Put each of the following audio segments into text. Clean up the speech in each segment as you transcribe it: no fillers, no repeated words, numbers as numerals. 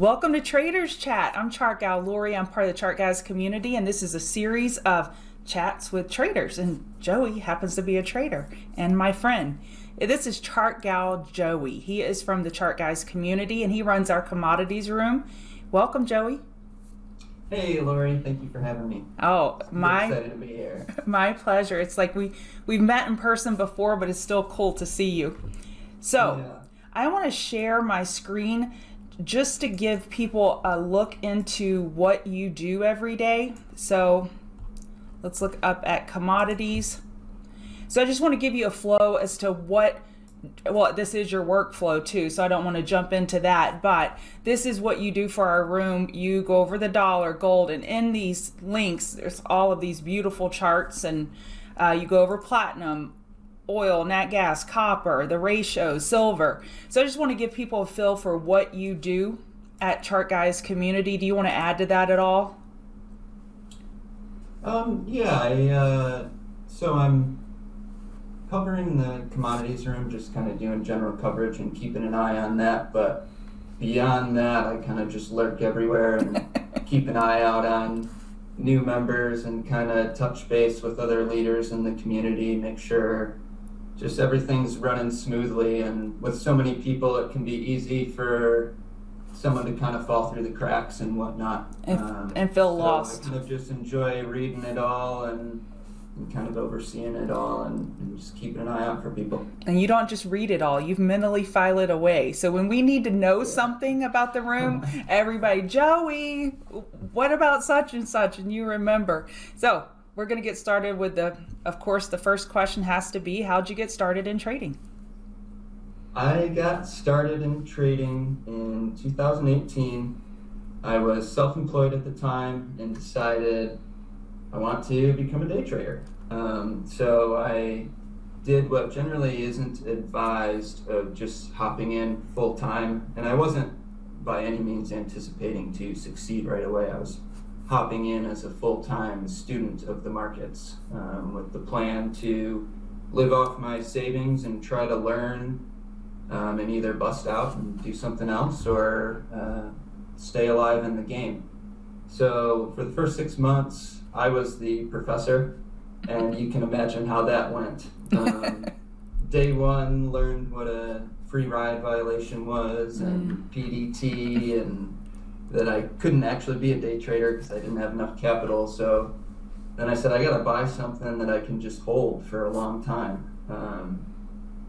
Welcome to Traders Chat. I'm ChartGuy Lori. I'm part of the ChartGuys community, and this is a series of chats with traders. And Joey happens to be a trader and my friend. This is ChartGuy Joey. He is from the ChartGuys community, and he runs our commodities room. Welcome, Joey. Hey, Lori. Thank you for having me. Oh, I'm excited to be here. My pleasure. It's like we've met in person before, but it's still cool to see you. So, Yeah. I want to share my screen just to give people a look into what you do every day. So let's look up at commodities. So I just want to give you a flow as to this is your workflow too, so I don't want to jump into that, but this is what you do for our room. You go over the dollar, gold, and in these links there's all of these beautiful charts, and you go over platinum, oil, nat gas, copper, the ratios, silver. So I just want to give people a feel for what you do at ChartGuys community. Do you want to add to that at all? So I'm covering the commodities room, just kind of doing general coverage and keeping an eye on that. But beyond that, I kind of just lurk everywhere and keep an eye out on new members and kind of touch base with other leaders in the community, make sure just everything's running smoothly. And with so many people, it can be easy for someone to kind of fall through the cracks and whatnot. And feel lost. I kind of just enjoy reading it all and kind of overseeing it all and just keeping an eye out for people. And you don't just read it all, you've mentally file it away. So when we need to know something about the room, everybody, Joey, what about such and such? And you remember. So we're going to get started with of course, the first question has to be, how'd you get started in trading? I got started in trading in 2018. I was self-employed at the time and decided I want to become a day trader. So I did what generally isn't advised of just hopping in full time. And I wasn't by any means anticipating to succeed right away. I was hopping in as a full-time student of the markets with the plan to live off my savings and try to learn and either bust out and do something else or stay alive in the game. So for the first 6 months, I was the professor, and you can imagine how that went. Day one, learned what a free ride violation was and PDT, and that I couldn't actually be a day trader because I didn't have enough capital. So then I said, I gotta buy something that I can just hold for a long time.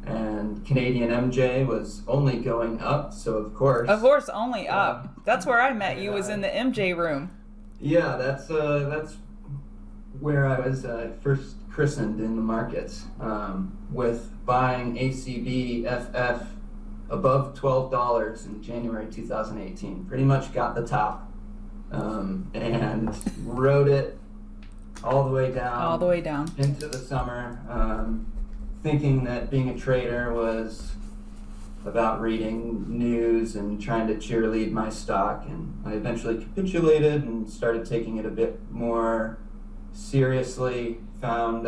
And Canadian MJ was only going up, so of course Only up. That's where I met you, was in the MJ room. Yeah, that's where I was first christened in the markets, with buying ACB FF above $12 in January 2018. Pretty much got the top, and rode it all the way down into the summer, thinking that being a trader was about reading news and trying to cheerlead my stock. And I eventually capitulated and started taking it a bit more seriously. Found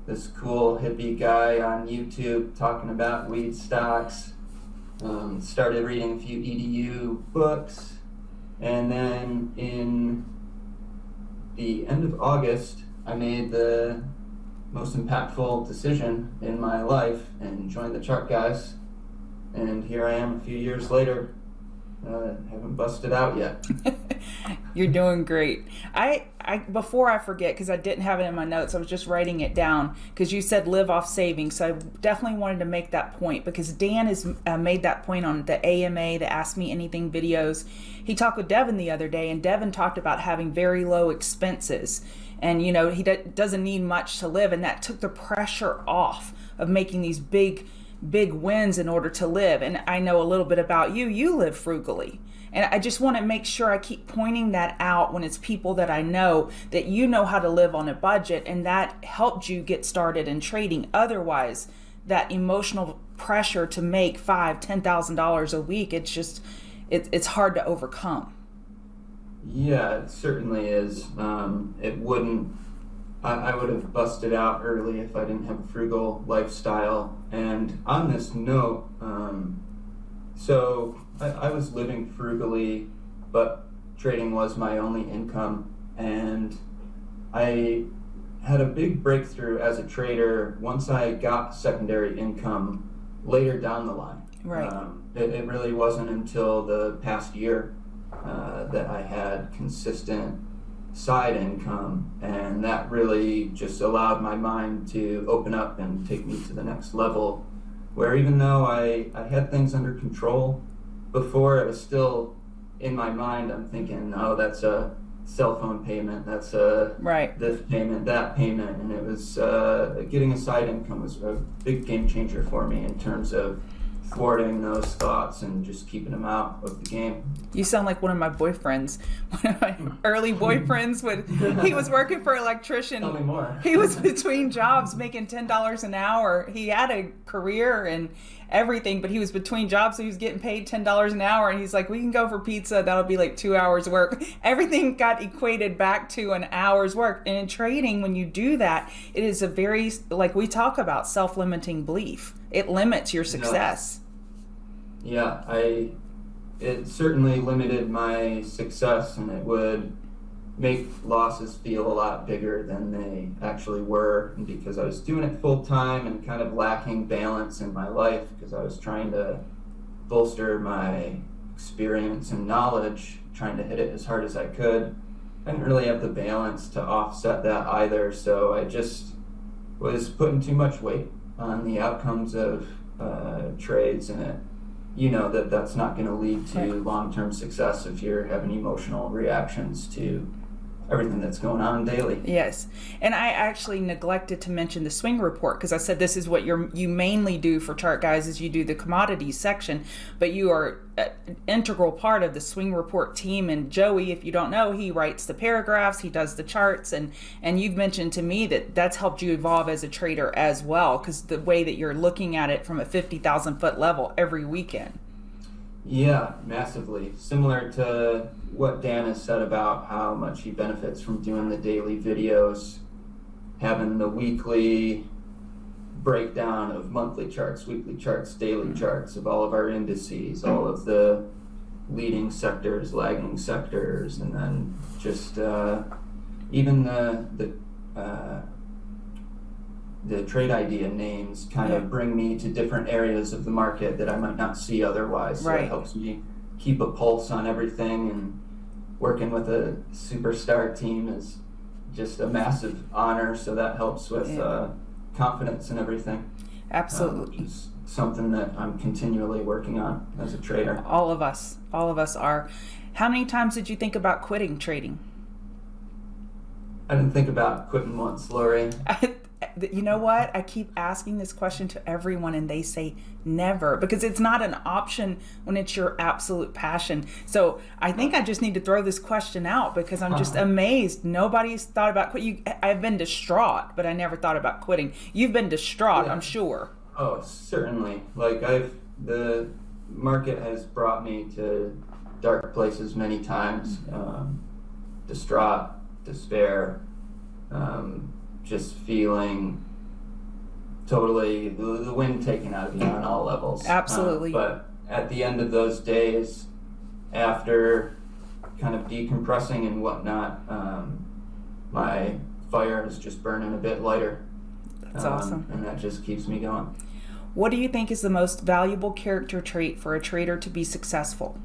this cool hippie guy on YouTube talking about weed stocks. Started reading a few EDU books. And then in the end of August, I made the most impactful decision in my life and joined the Chart Guys. And here I am a few years later. Haven't busted out yet. You're doing great. I before I forget, because I didn't have it in my notes, I was just writing it down because you said live off savings. So I definitely wanted to make that point, because Dan has made that point on the AMA, the Ask Me Anything videos. He talked with Devin the other day, and Devin talked about having very low expenses. And, he doesn't need much to live, and that took the pressure off of making these big wins in order to live. And I know a little bit about you. You live frugally. And I just want to make sure I keep pointing that out when it's people that I know, that you know how to live on a budget, and that helped you get started in trading. Otherwise, that emotional pressure to make $5,000-$10,000 a week, it's hard to overcome. Yeah, it certainly is. It wouldn't I would have busted out early if I didn't have a frugal lifestyle. And on this note, so I was living frugally, but trading was my only income, and I had a big breakthrough as a trader once I got secondary income later down the line. Right. It really wasn't until the past year that I had consistent side income, and that really just allowed my mind to open up and take me to the next level, where even though I had things under control before, it was still in my mind, I'm thinking, oh, that's a cell phone payment, that's a this payment, that payment, and it was getting a side income was a big game changer for me in terms of thwarting those thoughts and just keeping them out of the game. You sound like one of my boyfriends. One of my early boyfriends he was working for an electrician. Tell me more. He was between jobs making $10 an hour. He had a career and everything, but he was between jobs, so he was getting paid $10 an hour, and he's like, we can go for pizza, that'll be like 2 hours work. Everything got equated back to an hour's work. And in trading, when you do that, it is a very, like we talk about, self-limiting belief. It limits your success. Yeah, it certainly limited my success, and it would make losses feel a lot bigger than they actually were. And because I was doing it full time and kind of lacking balance in my life, because I was trying to bolster my experience and knowledge, trying to hit it as hard as I could, I didn't really have the balance to offset that either. So I just was putting too much weight on the outcomes of trades, and that's not going to lead to long-term success if you're having emotional reactions to everything that's going on daily. Yes. And I actually neglected to mention the swing report, because I said this is what you mainly do for ChartGuys, is you do the commodities section, but you are an integral part of the swing report team. And Joey, if you don't know, he writes the paragraphs, he does the charts, and you've mentioned to me that that's helped you evolve as a trader as well, because the way that you're looking at it from a 50,000 foot level every weekend. Yeah, massively. Similar to what Dan has said about how much he benefits from doing the daily videos, having the weekly breakdown of monthly charts, weekly charts, daily charts of all of our indices, all of the leading sectors, lagging sectors, and then just even the trade idea names kind of bring me to different areas of the market that I might not see otherwise. So it helps me keep a pulse on everything, and working with a superstar team is just a massive honor. So that helps with confidence and everything. Absolutely. Which is something that I'm continually working on as a trader. All of us are. How many times did you think about quitting trading? I didn't think about quitting once, Lori. You know what? I keep asking this question to everyone, and they say never, because it's not an option when it's your absolute passion. So I think I just need to throw this question out, because I'm just amazed. Nobody's thought about quitting. I've been distraught, but I never thought about quitting. You've been distraught, I'm sure. Oh, certainly. Like the market has brought me to dark places many times. Distraught, despair, just feeling totally the wind taken out of you on all levels. Absolutely. But at the end of those days, after kind of decompressing and whatnot, my fire is just burning a bit lighter. That's awesome. And that just keeps me going. What do you think is the most valuable character trait for a trader to be successful?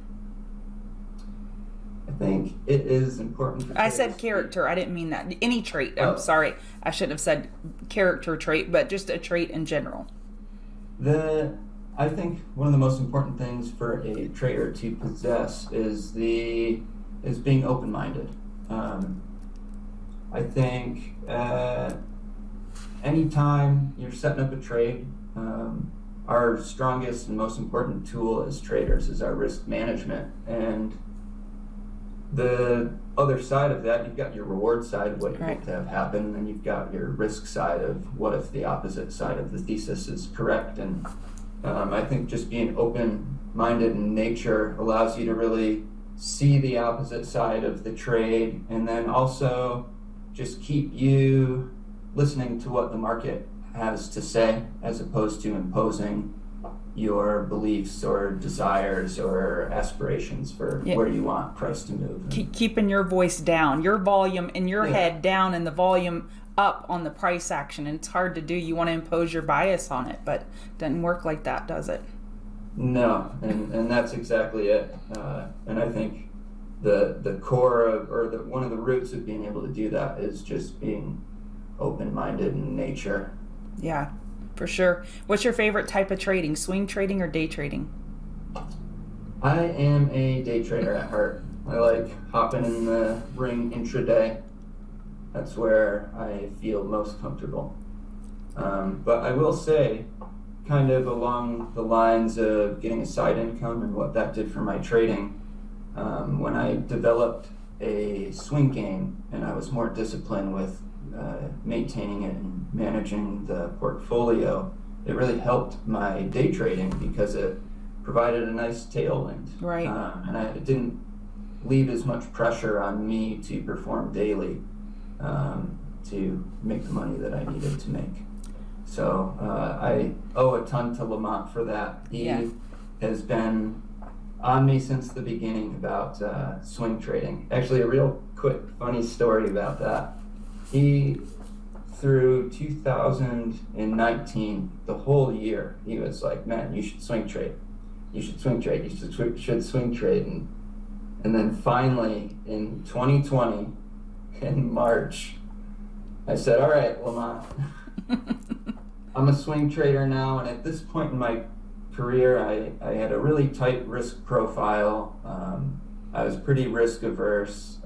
I think it is important. I said character. I didn't mean that. Any trait. I'm sorry. I shouldn't have said character trait, but just a trait in general. I think one of the most important things for a trader to possess is being open-minded. I think anytime you're setting up a trade, our strongest and most important tool as traders is our risk management. And the other side of that, you've got your reward side, what you hope to have happen, and then you've got your risk side of what if the opposite side of the thesis is correct. And I think just being open-minded in nature allows you to really see the opposite side of the trade, and then also just keep you listening to what the market has to say, as opposed to imposing your beliefs or desires or aspirations for where you want price to move. Keeping your voice down, your volume in your head down and the volume up on the price action. And it's hard to do. You want to impose your bias on it, but it doesn't work like that, does it? No, and that's exactly it. And I think the core of, or one of the roots of being able to do that is just being open-minded in nature. Yeah, for sure. What's your favorite type of trading? Swing trading or day trading? I am a day trader at heart. I like hopping in the ring intraday. That's where I feel most comfortable. But I will say, kind of along the lines of getting a side income and what that did for my trading, when I developed a swing game and I was more disciplined with maintaining it and managing the portfolio, it really helped my day trading because it provided a nice tailwind. Right. And it didn't leave as much pressure on me to perform daily to make the money that I needed to make. So I owe a ton to Lamont for that. He has been on me since the beginning about swing trading. Actually, a real quick funny story about that. He, through 2019, the whole year, he was like, man, you should swing trade. You should swing trade. You should swing trade. And then finally, in 2020, in March, I said, all right, Lamont, I'm a swing trader now. And at this point in my career, I had a really tight risk profile. I was pretty risk averse.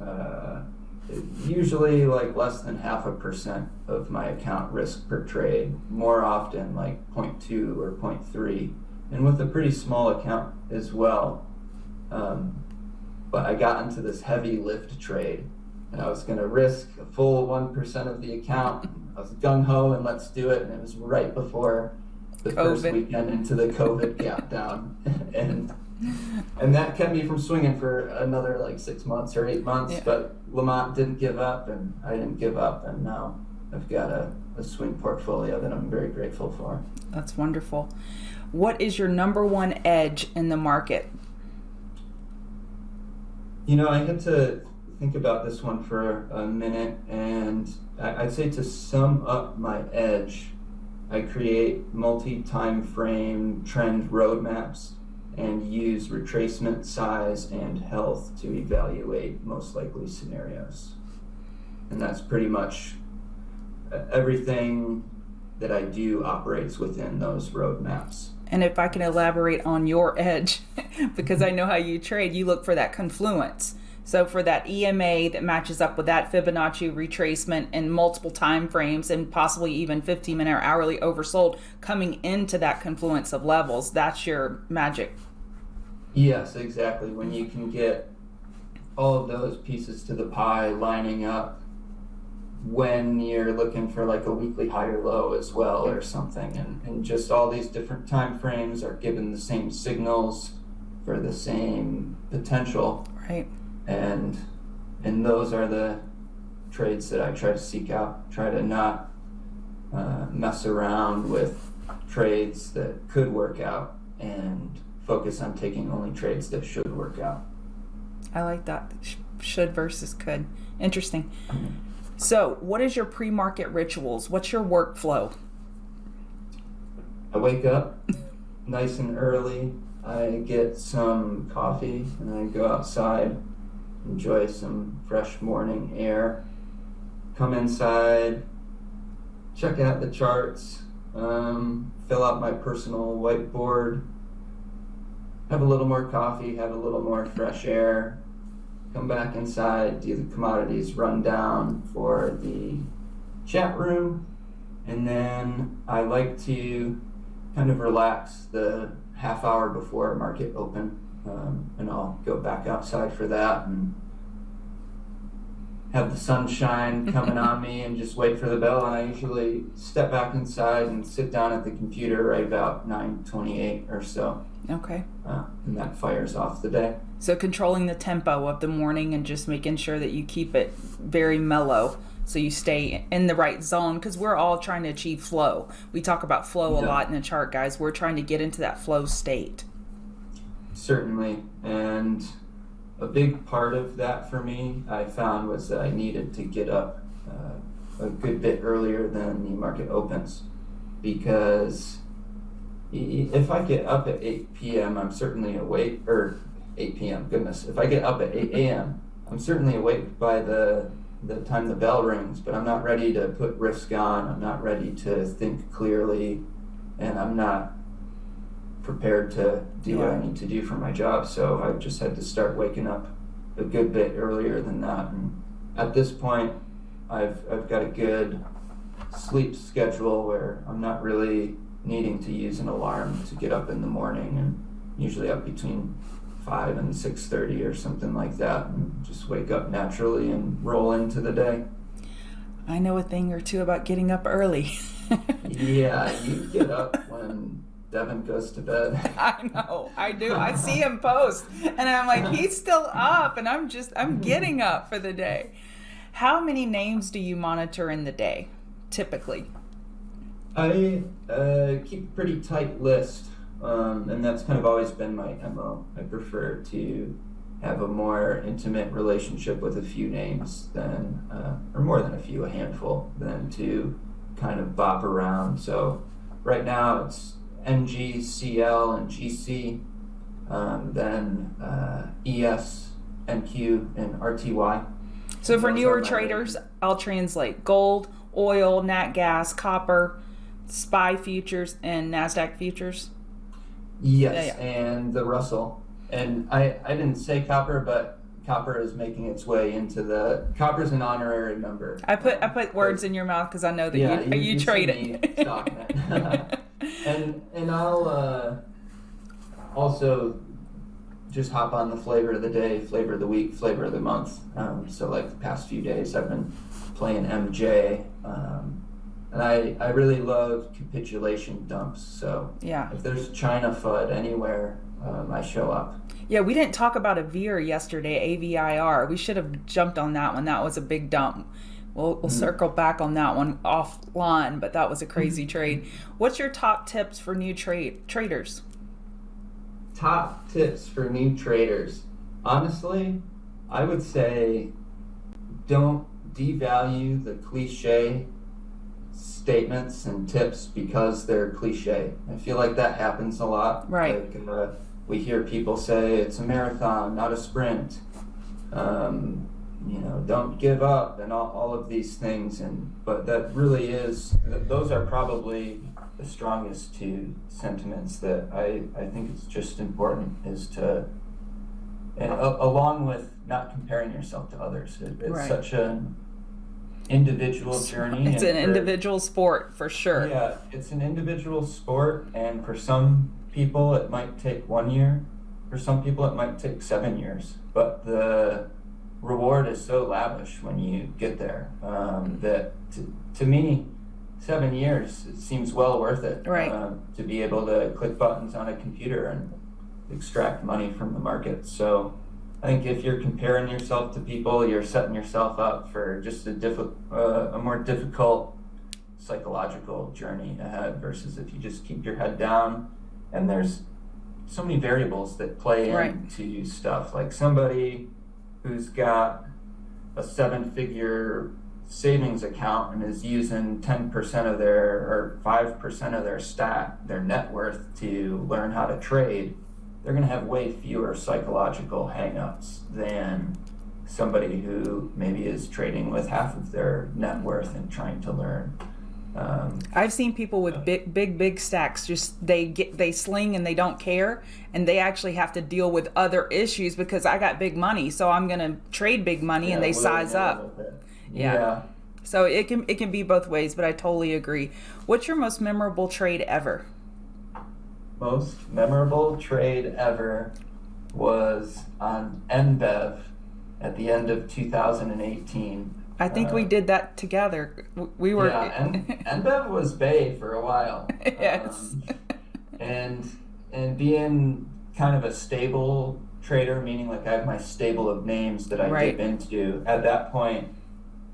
Usually like less than 0.5% of my account risk per trade, more often like 0.2 or 0.3, and with a pretty small account as well. But I got into this heavy lift trade, and I was going to risk a full 1% of the account. I was gung-ho and let's do it, and it was right before the first weekend into the COVID gap down. And that kept me from swinging for another like 6 months or 8 months, but Lamont didn't give up and I didn't give up, and now I've got a swing portfolio that I'm very grateful for. That's wonderful. What is your number one edge in the market? You know, I had to think about this one for a minute, and I'd say to sum up my edge, I create multi-time frame trend roadmaps and use retracement size and health to evaluate most likely scenarios. And that's pretty much everything that I do operates within those roadmaps. And if I can elaborate on your edge, because I know how you trade, you look for that confluence. So for that EMA that matches up with that Fibonacci retracement in multiple time frames and possibly even 15-minute or hourly oversold coming into that confluence of levels, that's your magic. Yes, exactly. When you can get all of those pieces to the pie lining up when you're looking for like a weekly high or low as well or something, and just all these different time frames are given the same signals for the same potential. Right. And those are the trades that I try to seek out, try to not mess around with trades that could work out and focus on taking only trades that should work out. I like that. Should versus could. Interesting. So what is your pre-market rituals? What's your workflow? I wake up nice and early. I get some coffee and I go outside, enjoy some fresh morning air, come inside, check out the charts, fill out my personal whiteboard, have a little more coffee, have a little more fresh air, come back inside, do the commodities rundown for the chat room, and then I like to kind of relax the half hour before market open, and I'll go back outside for that and have the sunshine coming on me and just wait for the bell. And I usually step back inside and sit down at the computer right about 9:28 or so. Okay. And that fires off the day. So controlling the tempo of the morning and just making sure that you keep it very mellow so you stay in the right zone, because we're all trying to achieve flow. We talk about flow a Yeah. lot in the chart, guys. We're trying to get into that flow state. Certainly. And a big part of that for me, I found, was that I needed to get up a good bit earlier than the market opens, because if I get up at 8 p.m., I'm certainly awake, or 8 p.m., goodness. If I get up at 8 a.m., I'm certainly awake by the time the bell rings, but I'm not ready to put risk on. I'm not ready to think clearly, and I'm not prepared to do what I need to do for my job. So I just had to start waking up a good bit earlier than that. And at this point, I've got a good sleep schedule where I'm not really needing to use an alarm to get up in the morning, and usually up between 5 and 6:30 or something like that, and just wake up naturally and roll into the day. I know a thing or two about getting up early. Yeah, you get up when Devin goes to bed. I know, I do. I see him post, and I'm like, he's still up, and I'm getting up for the day. How many names do you monitor in the day, typically? I keep a pretty tight list, and that's kind of always been my MO. I prefer to have a more intimate relationship with a few names than, or more than a few, a handful, than to kind of bop around. So right now it's NG, CL, and GC, then ES, NQ, and RTY. So for newer traders, I'll translate gold, oil, nat gas, copper, SPY futures, and NASDAQ futures. Yes, and the Russell. And I didn't say copper, but copper is making its way into the... Copper's an honorary member. I put words in your mouth because I know that you trade it. And I'll also just hop on the flavor of the day, flavor of the week, flavor of the month. So like the past few days, I've been playing MJ, and I really love capitulation dumps. So if there's China FUD anywhere, I show up. Yeah, we didn't talk about AVIR yesterday, AVIR. We should have jumped on that one. That was a big dump. We'll circle back on that one offline, but that was a crazy trade. What's your top tips for new traders? Top tips for new traders. Honestly, I would say don't devalue the cliche statements and tips because they're cliche. I feel like that happens a lot. Right. Like, we hear people say it's a marathon, not a sprint. Don't give up, and all of these things. But that really is, those are probably the strongest two sentiments that I think it's just important, is to, and along with not comparing yourself to others. It's such an individual journey. It's an individual sport, for sure. Yeah, it's an individual sport, and for some people it might take 1 year. For some people it might take 7 years. But the reward is so lavish when you get there, that to me, 7 years, it seems well worth it. Right. To be able to click buttons on a computer and extract money from the market. So I think if you're comparing yourself to people, you're setting yourself up for just a more difficult psychological journey ahead, versus if you just keep your head down. And there's so many variables that play into stuff, like somebody who's got a 7-figure savings account and is using 10% of or 5% of their net worth to learn how to trade, they're going to have way fewer psychological hangups than somebody who maybe is trading with half of their net worth and trying to learn. I've seen people with big stacks, just they sling and they don't care, and they actually have to deal with other issues because I got big money, so I'm gonna trade big money, and they size up. Yeah. So it can be both ways, but I totally agree. What's your most memorable trade ever? Most memorable trade ever was on NBEV at the end of 2018. I think we did that together. We were. Yeah, and NBEV was Bay for a while. Yes. And being kind of a stable trader, meaning like I have my stable of names that I dip into. At that point,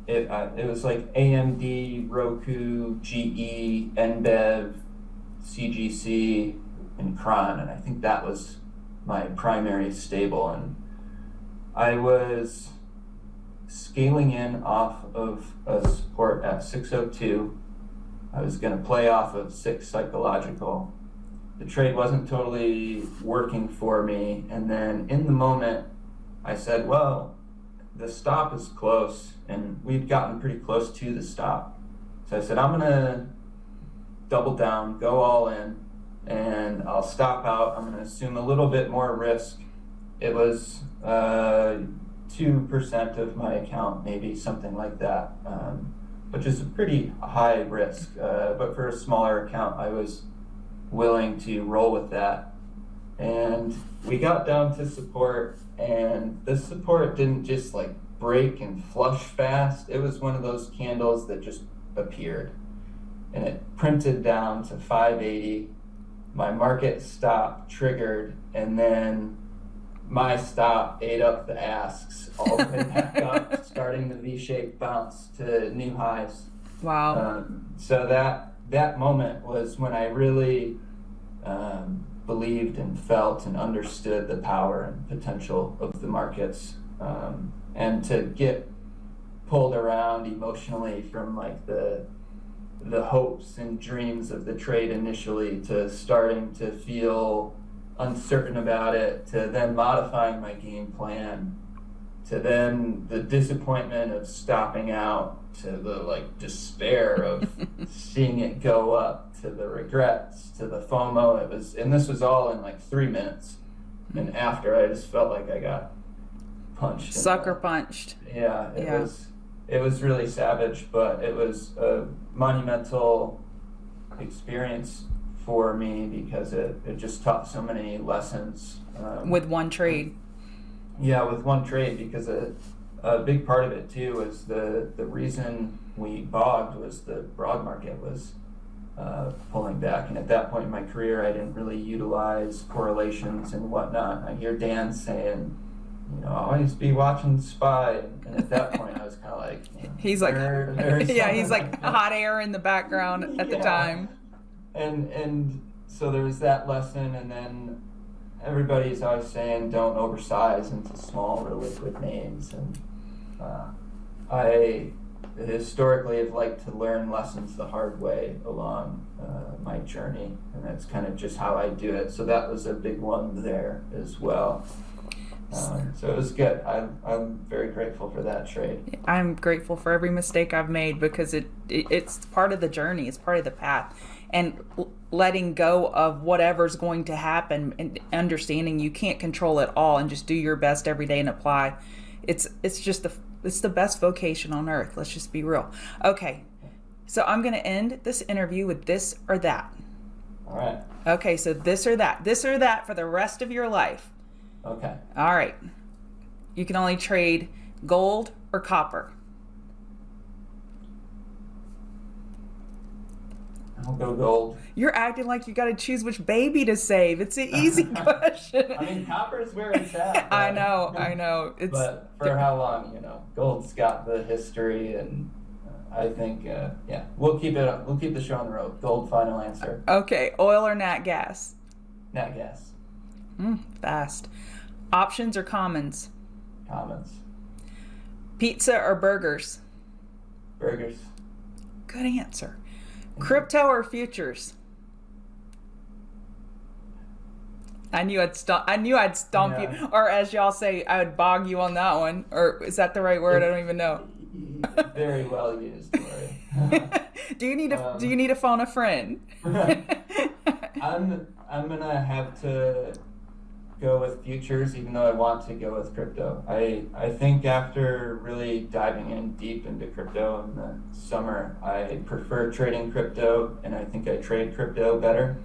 it was like AMD, Roku, GE, NBEV, CGC, and Cron, and I think that was my primary stable. And I was scaling in off of a support at 602. I was going to play off of 6 psychological. The trade wasn't totally working for me, and then in the moment I said, well, the stop is close, and we'd gotten pretty close to the stop. So I said, I'm gonna double down, go all in, and I'll stop out. I'm gonna assume a little bit more risk. It was 2% of my account, maybe something like that, which is a pretty high risk. But for a smaller account, I was willing to roll with that. And we got down to support, and the support didn't just like break and flush fast. It was one of those candles that just appeared, and it printed down to 580. My market stop triggered, and then my stop ate up the asks all the way back up, starting the V-shaped bounce to new highs. Wow. So that moment was when I really believed and felt and understood the power and potential of the markets, and to get pulled around emotionally from like the hopes and dreams of the trade initially to starting to feel uncertain about it, to then modifying my game plan, to then the disappointment of stopping out, to the like despair of seeing it go up, to the regrets, to the FOMO. This was all in like 3 minutes. And after, I just felt like I got punched. Sucker punched. Yeah, it was really savage, but it was a monumental experience for me because it just taught so many lessons. With one trade. Yeah, with one trade, because a big part of it too was the reason we bogged was the broad market was pulling back. And at that point in my career, I didn't really utilize correlations and whatnot. I hear Dan saying, always be watching SPY. And at that point, I was kind of like, he's like, yeah, he's like hot air in the background at the time. And so there was that lesson, and then everybody's always saying don't oversize into small or liquid names, and I historically have liked to learn lessons the hard way along my journey, and that's kind of just how I do it. So that was a big one there as well. So it was good. I'm very grateful for that trade. I'm grateful for every mistake I've made because it's part of the journey. It's part of the path. And letting go of whatever's going to happen and understanding you can't control it all and just do your best every day and apply. It's the best vocation on earth. Let's just be real. Okay. So I'm going to end this interview with this or that. All right. Okay. So this or that for the rest of your life. Okay. All right. You can only trade gold or copper. I'll go gold. You're acting like you got to choose which baby to save. It's an easy question. I mean, copper is where it's at. I know. But for how long, gold's got the history, and I think, we'll keep the show on the road. Gold, final answer. Okay, oil or nat gas? Nat gas. Fast. Options or commons? Commons. Pizza or burgers? Burgers. Good answer. Crypto or futures? I knew I'd stomp you, or as y'all say, I would bog you on that one. Or is that the right word? I don't even know. Very well used, Lori. Do you need to phone a friend? I'm gonna have to go with futures, even though I want to go with crypto. I think after really diving in deep into crypto in the summer, I prefer trading crypto, and I think I trade crypto better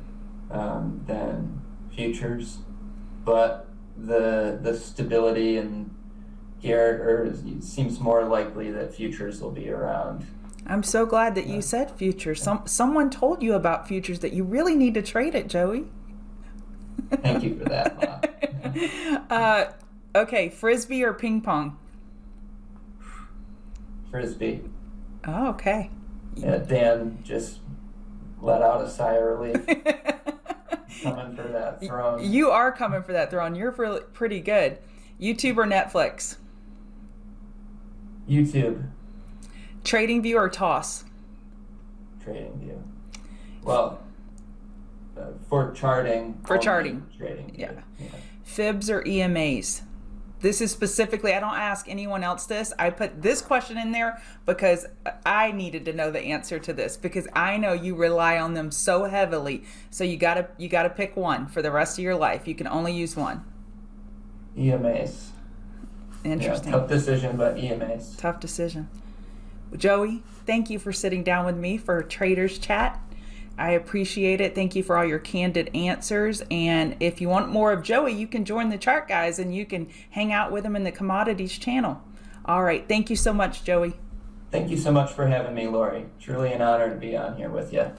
than futures. But the stability and it seems more likely that futures will be around. I'm so glad that you said futures. Someone told you about futures that you really need to trade it, Joey. Thank you for that, Ma. Okay, frisbee or ping pong? Frisbee. Oh, okay. Yeah, Dan just let out a sigh of relief. Coming for that throne. You are coming for that throne. You're pretty good. YouTube or Netflix? YouTube. Trading View or Toss? Trading View. Well, for charting. For charting. Trading View. Yeah. Fibs or EMAs? This is specifically, I don't ask anyone else this. I put this question in there because I needed to know the answer to this, because I know you rely on them so heavily. So you gotta pick one for the rest of your life. You can only use one. EMAs. Interesting. Yeah, tough decision, but EMAs. Tough decision. Joey, thank you for sitting down with me for Traders Chat. I appreciate it. Thank you for all your candid answers. And if you want more of Joey, you can join the Chart Guys and you can hang out with him in the Commodities channel. All right. Thank you so much, Joey. Thank you so much for having me, Lori. Truly an honor to be on here with you.